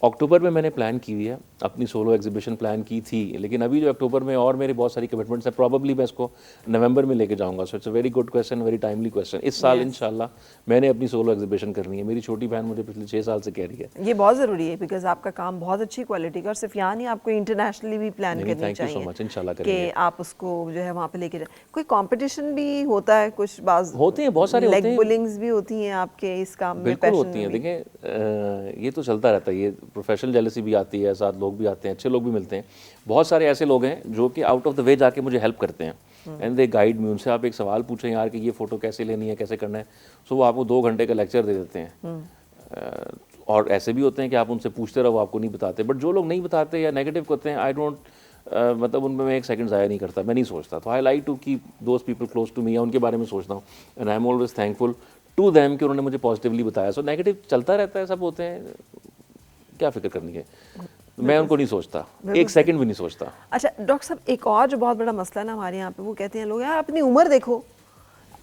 अक्टूबर में मैंने प्लान की हुई है, अपनी सोलो एग्जीबिशन प्लान की थी, लेकिन अभी जो अक्टूबर में और मेरी बहुत सारी कमिटमेंट्स हैं, प्रॉबली मैं इसको नवंबर में लेके जाऊंगा। So it's a very good question, very timely question. इस साल इंशाल्लाह मैंने अपनी सोलो एग्जीबिशन करनी है। मेरी छोटी बहन मुझे पिछले 6 साल से कह रही है। ये बहुत ज़रूरी है बिकॉज आपका काम बहुत अच्छी क्वालिटी का, और सिर्फ यहाँ नहीं, आपको इंटरनेशनली भी प्लान करनी थैंक यू सो चाहिए मच, इंशाल्लाह कि करेंगे। आप उसको जो है वहाँ पे लेके जाए। कोई कंपटीशन भी होता है, कुछ बाज होते हैं, बहुत सारे होते लेग हैं, पुलिंग्स भी होती हैं आपके इस काम में, बिल्कुल पैशन होती में हैं। भी? देखें, ये तो चलता रहता है, ये प्रोफेशनल जेलसी भी आती है, साथ लोग भी आते हैं, अच्छे लोग भी मिलते हैं। बहुत सारे ऐसे लोग हैं जो कि आउट ऑफ द वे जाके मुझे हेल्प करते हैं एंड दे गाइड मी। उनसे आप एक सवाल पूछें यार कि ये फ़ोटो कैसे लेनी है, कैसे करना है, सो वो आपको 2 घंटे का लेक्चर दे देते हैं। और ऐसे भी होते हैं कि आप उनसे पूछते रहो, आपको नहीं बताते। बट जो लोग नहीं बताते या नेगेटिव करते हैं, आई डोंट मतलब उनमें मैं 1 सेकंड ज़ाया नहीं करता, मैं नहीं सोचता। तो I like to keep those people close to me, या उनके बारे में सोचता हूँ। And I am always thankful to them कि उन्होंने मुझे पॉजिटिवली बताया। सो नेगेटिव चलता रहता है, सब होते हैं, क्या फिक्र करनी है। मैं उनको नहीं सोचता, 1 सेकंड भी नहीं सोचता। अच्छा डॉक्टर साहब, एक और जो बहुत बड़ा मसला है ना हमारे यहाँ पे, वो कहते हैं लोग यार अपनी उम्र देखो,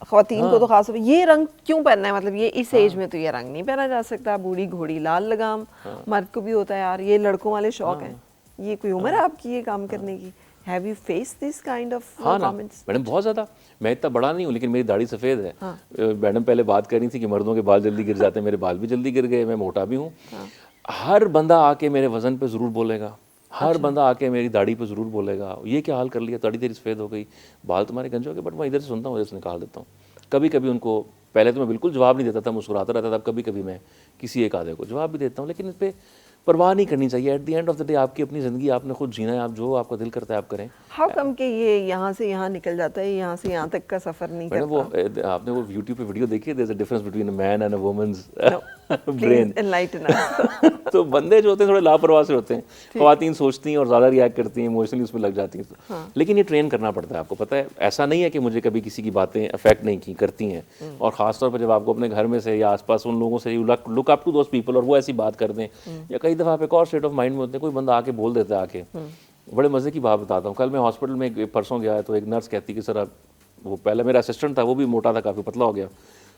ख़वातीन को तो खास ये रंग क्यों पहनना है, मतलब ये इस एज में तो ये रंग नहीं पहना जा सकता, बूढ़ी घोड़ी लाल लगाम, मर्द को भी होता है यार, ये लड़कों वाले शौक हैं, ये कोई उम्र है आपकी ये काम करने की? Have you face this kind of comments? Madam बहुत ज़्यादा। मैं इतना बड़ा नहीं हूँ लेकिन मेरी दाढ़ी सफ़ेद है। मैडम पहले बात कर रही थी कि मर्दों के बाल जल्दी गिर जाते हैं, मेरे बाल भी जल्दी गिर गए, मैं मोटा भी हूँ। हर बंदा आके मेरे वज़न पे ज़रूर बोलेगा, हर बंदा आके मेरी दाढ़ी पे ज़रूर बोलेगा, ये क्या हाल कर लिया, दाढ़ी तेरी सफ़ेद हो गई, बाल तुम्हारे गंजे हो गए। बट मैं इधर से सुनता हूँ, इधर से निकाल देता हूँ। कभी कभी उनको, पहले तो मैं बिल्कुल जवाब नहीं देता था, मुस्कुराता रहता था। अब कभी कभी मैं किसी एक आधे को जवाब भी देता हूँ, लेकिन इस पर परवाह नहीं करनी चाहिए। At the end of the day आपकी अपनी ज़िंदगी आपने खुद जीना है, आप जो आपका दिल करता है आप करें। हाउ कम के ये यहाँ से यहाँ निकल जाता है, यहाँ से यहाँ तक का सफ़र नहीं मैडम करता? वो आपने वो यूट्यूब पे वीडियो देखी है, there is a difference between a man and a woman's brain. Enlighten us. तो बंदे जो होते हैं थोड़े लापरवाह से होते हैं, ख़वातीन सोचती हैं और ज़्यादा रिएक्ट करती हैं, इमोशनली उस पर लग जाती हैं। लेकिन ये ट्रेन करना पड़ता है, आपको पता है। ऐसा नहीं है कि मुझे कभी किसी की बातें अफेक्ट नहीं की, करती हैं। और ख़ासतौर पर जब आपको अपने घर में से या आसपास उन लोगों से look up to those people और वो ऐसी बात कर दें, या कई दफ़ा आप एक और स्टेट ऑफ माइंड में होते हैं, कोई बंदा आके बोल देता है आके। बड़े मज़े की बात बताता हूँ। कल मैं हॉस्पिटल में एक परसों गया तो एक नर्स कहती कि सर आप, वो पहले मेरा असिस्टेंट था, वो भी मोटा था, काफ़ी पतला हो गया,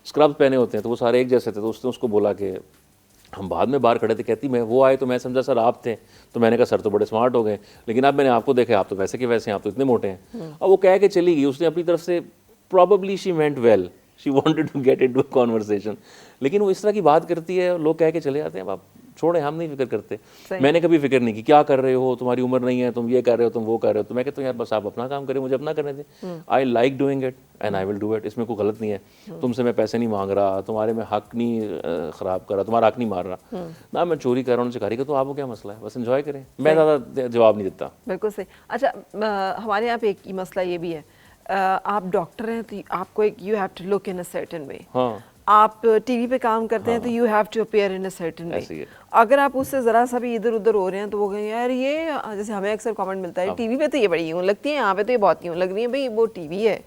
स्क्रब्स पहने होते हैं तो वो सारे एक जैसे थे। तो उसने उसको बोला कि हम बाद में बाहर खड़े थे, कहती मैं वो आए तो मैं समझा सर आप थे। तो मैंने कहा सर तो बड़े स्मार्ट हो गए, लेकिन अब मैंने आपको देखा, आप तो वैसे के वैसे हैं, आप तो इतने मोटे हैं। अब वो कह के चली गई, उसने अपनी तरफ से, probably she meant well, she wanted to get into a conversation, लेकिन वो इस तरह की बात करती है, लोग कह के चले जाते हैं। अब आप छोड़ें, हम नहीं फिक्र करते। मैंने कभी फिक्र नहीं की, क्या कर रहे हो, तुम्हारी उम्र नहीं है, तुम ये कर रहे हो, तुम वो कर रहे हो। तो मैं कहता हूँ यार बस आप अपना काम करें, मुझे अपना करने दें। I like doing it and I will do it, इसमें कोई गलत नहीं है। तुमसे मैं पैसे नहीं मांग रहा, तुम्हारे में हक नहीं ख़राब कर रहा, तुम्हारा हक नहीं मार रहा ना, मैं चोरी कर रहा हूँ, उनसे करी का, तो आपको क्या मसला है, बस एंजॉय करें। मैं ज़्यादा जवाब नहीं देता। बिल्कुल सही। अच्छा हमारे यहाँ पे एक मसला ये भी है, आप डॉक्टर हैं तो आपको एक, you have to look in a certain way. हाँ, आप टीवी पे काम करते हैं तो you have to appear in a certain way. अगर आप उससे ज़रा सा भी इधर उधर हो रहे हैं तो वो कहेंगे यार ये, जैसे हमें अक्सर कमेंट मिलता है टीवी पे तो ये बड़ी यूँ लगती है, यहाँ पे तो ये बहुत यूँ लग रही है। भाई वो टीवी है,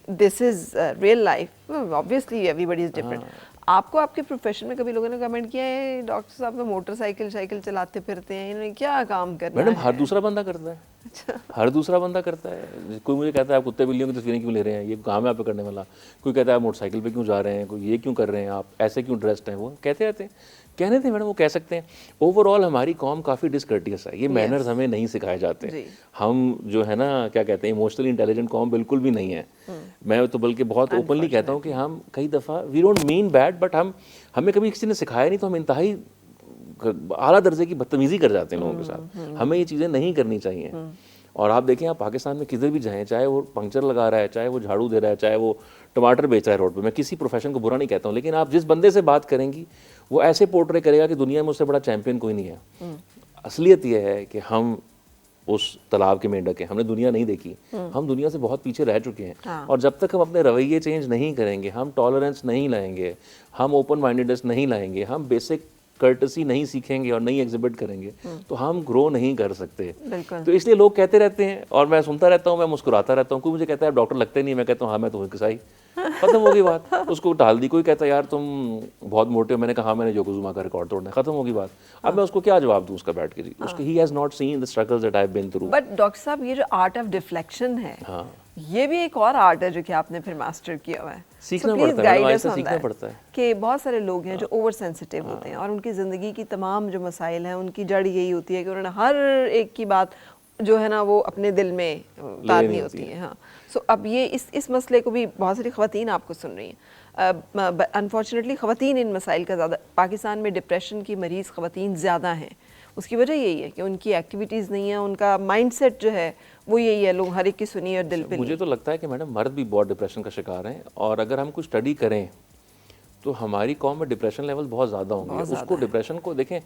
this is real life, obviously everybody is different. आपको आपके प्रोफेशन में कभी लोगों ने कमेंट किया है डॉक्टर साहब तो मोटरसाइकिल साइकिल चलाते फिरते हैं, इन्होंने क्या काम करना है? मैडम हर दूसरा बंदा करता है। अच्छा। हर दूसरा बंदा करता है। कोई मुझे कहता है आप कुत्ते बिल्लियों की तस्वीरें क्यों ले रहे हैं, ये काम है आप पे करने वाला। कोई कहता है आप मोटरसाइकिल पे क्यों जा रहे हैं, कोई ये क्यों कर रहे हैं, आप ऐसे क्यों ड्रेस्ड हैं, वो कहते रहते हैं। कहने थे मैडम, वो कह सकते हैं। ओवरऑल हमारी कॉम काफ़ी डिसकर्टियस है, ये मैनर्स हमें नहीं सिखाए जाते। हम जो है ना, क्या कहते हैं, इमोशनली इंटेलिजेंट कॉम बिल्कुल भी नहीं है। मैं तो बल्कि बहुत ओपनली कहता हूँ कि हम कई दफ़ा, we don't mean bad, but हमें कभी किसी ने सिखाया नहीं, तो हम इंतहाई आला दर्जे की बदतमीजी कर जाते हैं लोगों के साथ। हमें ये चीज़ें नहीं करनी चाहिए। और आप देखें, आप पाकिस्तान में किधर भी जाएं, चाहे वो पंक्चर लगा रहा है, चाहे वो झाड़ू दे रहा है, चाहे वो टमाटर बेच रहा है रोड पे, मैं किसी प्रोफेशन को बुरा नहीं कहता हूँ, लेकिन आप जिस बंदे से बात करेंगी वो ऐसे पोर्ट्रे करेगा कि दुनिया में उससे बड़ा चैंपियन कोई नहीं है। असलियत यह है कि हम उस तालाब के मेंढक हैं, हमने दुनिया नहीं देखी, हम दुनिया से बहुत पीछे रह चुके हैं। और जब तक हम अपने रवैये चेंज नहीं करेंगे, हम टॉलरेंस नहीं लाएंगे, हम ओपन माइंडेडनेस नहीं लाएंगे, हम बेसिक कर्टसी नहीं सीखेंगे और नहीं एग्जिबिट करेंगे, तो हम ग्रो नहीं कर सकते। तो इसलिए लोग कहते रहते हैं और मैं सुनता रहता हूँ, मैं मुस्कुराता रहता हूँ। कोई मुझे कहता है डॉक्टर लगते नहीं, मैं कहता हूँ हाँ मैं तो हूँ कसाई, खत्म होगी बात, उसको टाल दी। कोई कहता है यार तुम बहुत मोटे हो, मैंने कहा हाँ मैंने योकोजुमा का रिकॉर्ड तोड़ना है, खत्म होगी बात। अब मैं उसको क्या जवाब दूँ उसका बैठ के जी, उसके he has not seen the struggles that I have been through. But doctor साहब ये जो आर्ट ऑफ डिफ्लेक्शन है, ये भी एक और आर्ट है जो कि आपने फिर मास्टर किया हुआ है। सीखना So पड़ता please है, guide us ऐसा on सीखना that. पड़ता है। कि बहुत सारे लोग हैं जो ओवर सेंसिटिव होते हैं और उनकी ज़िंदगी की तमाम जो मसाइल हैं उनकी जड़ यही होती है कि उन्होंने हर एक की बात जो है ना वो अपने दिल में उतारनी होती है। हाँ, सो अब ये इस मसले को भी बहुत सारी ख़वातीन आपको सुन रही हैं। अनफॉर्चुनेटली ख़वातीन इन मसाइल का ज़्यादा, पाकिस्तान में डिप्रेशन की मरीज़ ख़वातीन ज़्यादा हैं। उसकी वजह यही है कि उनकी एक्टिविटीज़ नहीं है, उनका माइंडसेट जो है वो यही है, लोग हर एक की सुनिए और दिल पे मुझे तो लगता है कि मैडम मर्द भी बहुत डिप्रेशन का शिकार हैं, और अगर हम कुछ स्टडी करें तो हमारी कौम में डिप्रेशन लेवल बहुत ज़्यादा होंगे। उसको डिप्रेशन को देखें,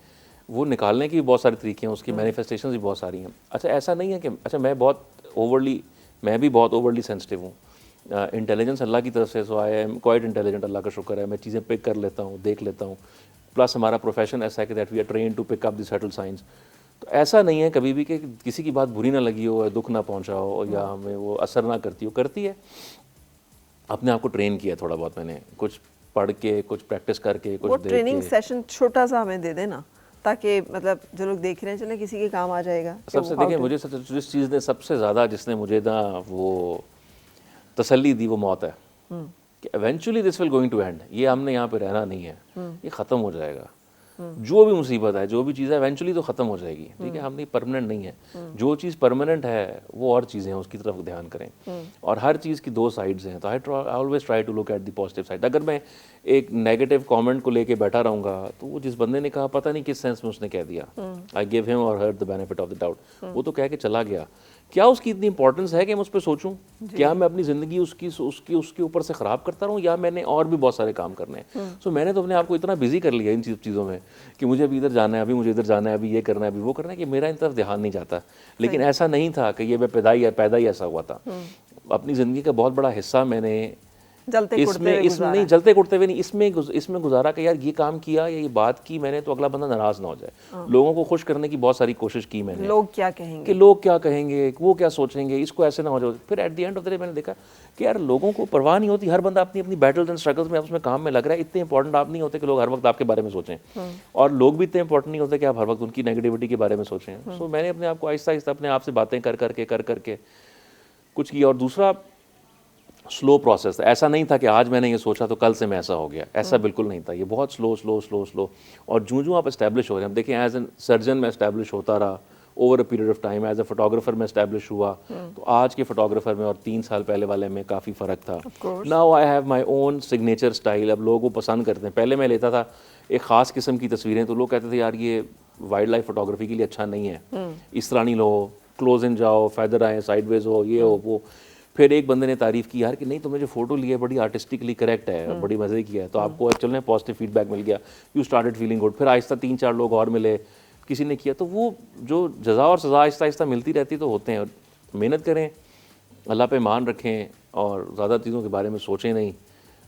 वो निकालने की भी बहुत सारे तरीके हैं, उसकी मैनिफेस्टेशन भी बहुत सारी हैं। अच्छा, ऐसा नहीं है कि अच्छा मैं भी बहुत ओवरली सेंसिटिव हूँ। इंटेलिजेंस अल्लाह की तरफ से, सो आई एम क्वाइट इंटेलिजेंट, अल्लाह का शुक्र है। मैं चीज़ें पिक कर लेता हूँ, देख लेता हूँ। प्लस हमारा प्रोफेशन ऐसा है कि that we are train to pick up the subtle science. तो ऐसा नहीं है कभी भी कि किसी की बात बुरी ना लगी हो या दुख ना पहुंचा हो या हमें वो असर ना करती है। अपने आप को ट्रेन किया थोड़ा बहुत, मैंने कुछ पढ़ के, कुछ प्रैक्टिस करके, कुछ वो देख ट्रेनिंग के। सेशन छोटा सा हमें दे देना ताकि मतलब जो लोग देख रहे हैं चले किसी के काम आ जाएगा। सबसे देखिए, मुझे जिस चीज़ ने सबसे ज़्यादा, जिसने मुझे ना वो तसल्ली दी, वो मौत है कि eventually this will going to end. ये हमने यहाँ पे रहना नहीं है, ये ख़त्म हो जाएगा। जो भी मुसीबत है, जो भी चीज़ है, एवेंचुअली तो ख़त्म हो जाएगी। ठीक है, हमने परमानेंट नहीं है। जो चीज़ परमानेंट है वो और चीज़ें हैं, उसकी तरफ ध्यान करें। और हर चीज़ की दो साइड्स हैं, तो I always try to look at the positive side. अगर मैं एक नेगेटिव कमेंट को लेके बैठा रहूँगा तो वो जिस बंदे ने कहा, पता नहीं किस सेंस में उसने कह दिया, आई गिव हिम और हर the benefit of the doubt, वो तो कह के चला गया। क्या उसकी इतनी इंपॉर्टेंस है कि मैं उस पर सोचूं? क्या मैं अपनी ज़िंदगी उसके ऊपर से ख़राब करता रहूं, या मैंने और भी बहुत सारे काम करने हैं? सो मैंने तो अपने आप को इतना बिजी कर लिया इन चीज़ों में कि मुझे अभी इधर जाना है, अभी मुझे इधर जाना है, अभी ये करना है, अभी वो करना है, कि मेरा इन तरफ ध्यान नहीं जाता। लेकिन ऐसा नहीं था कि ये मैं पैदा ही ऐसा हुआ था। अपनी ज़िंदगी का बहुत बड़ा हिस्सा मैंने इसमें जलते कुड़ते हुए नहीं, इसमें गुजारा कि यार ये काम किया या ये बात की मैंने तो अगला बंदा नाराज़ ना हो जाए। लोगों को खुश करने की बहुत सारी कोशिश की मैंने। लोग क्या कहेंगे, कि लोग क्या कहेंगे, वो क्या सोचेंगे, इसको ऐसे ना हो जाए। फिर at the end of the day मैंने देखा कि यार लोगों को परवाह नहीं होती। हर बंदा अपनी अपनी बैटल्स एंड स्ट्रगल्स में उसमें काम में लग रहा है। इतने इंपॉर्टेंट आप नहीं होते कि लोग हर वक्त आपके बारे में सोचें, और लोग भी इतने इंपॉर्टेंट नहीं होते कि आप हर वक्त उनकी नेगेटिविटी के बारे में सोचें। सो मैंने अपने आप को आहिस्ता आहिस्ता अपने आप से बातें कर करके कुछ किया। और दूसरा, स्लो प्रोसेस था। ऐसा नहीं था कि आज मैंने ये सोचा तो कल से मैं ऐसा हो गया, ऐसा बिल्कुल नहीं था। ये बहुत स्लो। और जो आप एस्टैब्लिश हो रहे हैं, देखिए एज एन सर्जन मैं एस्टैब्लिश होता रहा over a period of time. As a photographer में एस्टैब्लिश हुआ, तो आज के फोटोग्राफर में और 3 साल पहले वाले में काफ़ी फ़र्क था। Now I have my own signature style. अब लोग वो पसंद करते हैं। पहले मैं लेता था एक ख़ास किस्म की तस्वीरें, तो लोग कहते थे यार ये वाइल्ड लाइफ फोटोग्राफी के लिए अच्छा नहीं है, इस तरह नहीं लो, क्लोज इन जाओ, फैदर आए, साइडवेज हो, ये हो वो। फिर एक बंदे ने तारीफ़ की, यार कि नहीं तुमने जो फोटो ली है बड़ी आर्टिस्टिकली करेक्ट है, बड़ी मज़े की है, तो आपको एक्चुअली पॉजिटिव फीडबैक मिल गया, यू स्टार्टेड फीलिंग गुड। फिर आहिस्ता 3-4 लोग और मिले, किसी ने किया, तो वो जो जज़ा और सज़ा आहिस्ता आहिस्ता मिलती रहती तो होते हैं। मेहनत करें, अल्लाह पे मान रखें, और ज़्यादा चीज़ों के बारे में सोचें नहीं।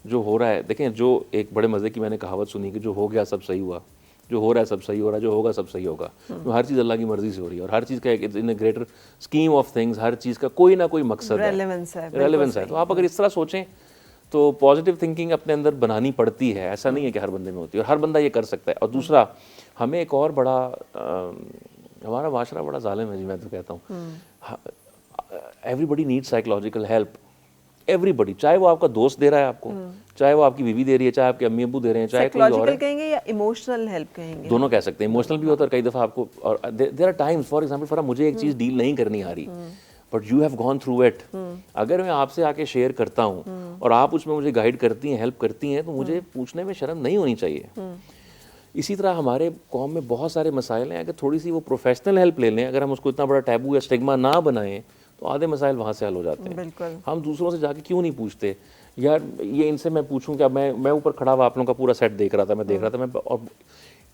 जो हो रहा है, देखें, जो एक बड़े मज़े की मैंने कहावत सुनी कि जो हो गया सब सही हुआ, जो हो रहा है सब सही हो रहा है, जो होगा सब सही होगा। तो हर चीज़ अल्लाह की मर्ज़ी से हो रही है, और हर चीज़ का एक in greater scheme of things, हर चीज़ का कोई ना कोई मकसद है, रेलेवेंस है। तो आप अगर इस तरह सोचें तो पॉजिटिव थिंकिंग अपने अंदर बनानी पड़ती है। ऐसा नहीं है कि हर बंदे में होती है, और हर बंदा ये कर सकता है। और दूसरा, हमें एक और बड़ा हमारा माशरा बड़ा जालिम है जी, मैं तो कहता हूँ। Everybody needs psychological help, everybody, चाहे वो आपका दोस्त दे रहा है आपको, चाहे वो आपकी बीवी दे रही है, चाहे आपके अम्मी अब्बू दे रहे हैं, चाहे कोई और है। कहेंगे या इमोशनल हेल्प कहेंगे, दोनों कह सकते हैं। इमोशनल भी होता है कई दफ़ा आपको, और there are times, for example मुझे एक चीज़ डील नहीं करनी आ रही, but you have gone through it. अगर मैं आपसे आके शेयर करता हूँ और आप उसमें मुझे गाइड करती हैं, हेल्प करती हैं, तो मुझे पूछने में शर्म नहीं होनी चाहिए। इसी तरह हमारे कौम में बहुत सारे मसाइल हैं, अगर थोड़ी सी वो प्रोफेशनल हेल्प ले लें, अगर हम उसको इतना बड़ा टैबू या स्टिग्मा ना बनाएं, तो आधे मसाइल वहाँ से हल हो जाते हैं। हम दूसरों से जाके क्यों नहीं पूछते, यार ये इनसे मैं पूछूं क्या? मैं ऊपर खड़ा हुआ आप लोगों का पूरा सेट देख रहा था, मैं और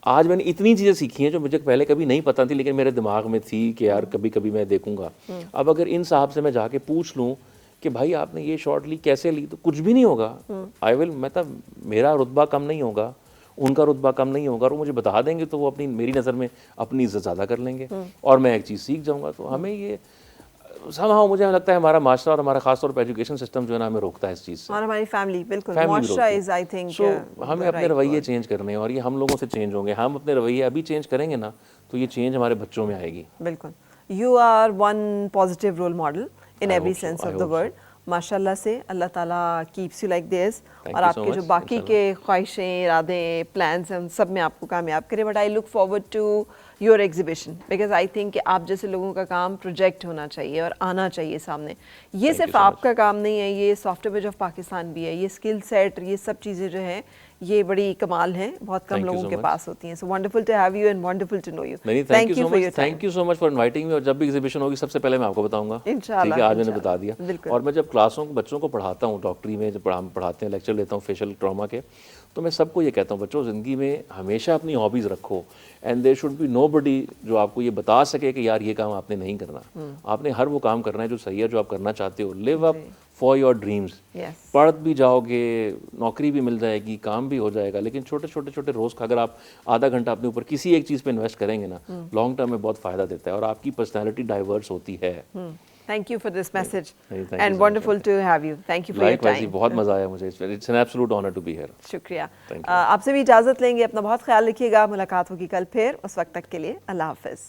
आज मैंने इतनी चीज़ें सीखी हैं जो मुझे पहले कभी नहीं पता थी, लेकिन मेरे दिमाग में थी कि यार कभी कभी मैं देखूंगा। अब अगर इन साहब से मैं जाके पूछ लूँ कि भाई आपने ये शॉट ली, कैसे ली, तो कुछ भी नहीं होगा। आई विल, मतलब मेरा रुतबा कम नहीं होगा, उनका रुतबा कम नहीं होगा, और वो मुझे बता देंगे तो वो अपनी, मेरी नज़र में अपनी इज्जत ज़्यादा कर लेंगे, और मैं एक चीज़ सीख जाऊँगा। तो हमें ये somehow मुझे लगता है हमारा माशरा और हमारा खास तौर पर एजुकेशन सिस्टम जो है ना, हमें रोकता है इस चीज़ से, और हमारी फैमिली बिल्कुल माशरा इज आई थिंक। सो हमें अपने रवैये चेंज करने हैं, और ये हम लोगों से चेंज होंगे। हम अपने रवैये अभी चेंज करेंगे ना, तो ये चेंज हमारे बच्चों में आएगी। बिल्कुल। You are one positive role model in I every hope so, sense I of the hope so. word. माशाल्लाह से अल्लाह ताला keeps you like this Thank और you so आपके जो much, बाकी inshallah. के ख्वाहिशें, इरादे, प्लान्स हैं उन सब में आपको कामयाब करे. But I look forward to your exhibition because I think कि आप जैसे लोगों का काम प्रोजेक्ट होना चाहिए और आना चाहिए सामने. ये Thank you सिर्फ so much. आपका काम नहीं है, ये सॉफ्टवेयर पेज ऑफ पाकिस्तान भी है. ये स्किल सेट, ये सब चीज़ें जो हैं ये बड़ी कमाल हैं, बहुत कम Thank you लोगों so के much. पास होती हैं. So wonderful to have you and wonderful to know you. नहीं, thank you so for your much, time. Thank you so much for inviting me. और जब भी एग्जीबिशन होगी सबसे पहले मैं आपको बताऊंगा. इंशाल्लाह, ठीक है, आज मैंने इंशाल्लाह, बता दिया. बिल्कुल. और मैं जब क्लासों को बच्चों को पढ़ाता हूँ, डॉक्टरी में जब पढ़ाते हैं, लेक्चर लेता हूँ फेशियल ट्रॉमा के, तो मैं सबको ये कहता हूँ बच्चों ज़िंदगी में हमेशा अपनी हॉबीज़ रखो and there should be nobody जो आपको ये बता सके कि यार ये काम आपने नहीं करना. आपने हर वो काम करना है जो सही है, जो आप करना चाहते हो. Live up for your dreams. Yes. पढ़ भी जाओगे, नौकरी भी मिल जाएगी, काम भी हो जाएगा, लेकिन छोटे छोटे छोटे रोज़ का अगर आप आधा घंटा अपने ऊपर किसी एक चीज़ पे इन्वेस्ट करेंगे ना, लॉन्ग टर्म में बहुत फ़ायदा देता है और आपकी पर्सनैलिटी डाइवर्स होती है. Thank you for this message नहीं, thank you and so wonderful much. to have you. Thank you for your Likewise, time. बहुत मज़ा आया मुझे. It's an absolute honour to be here. शुक्रिया. Thank you. आपसे भी इजाज़त लेंगे. अपना बहुत ख्याल रखिएगा. मुलाकात होगी कल फिर. उस वक्त तक के लिए अल्लाह हाफ़िज़.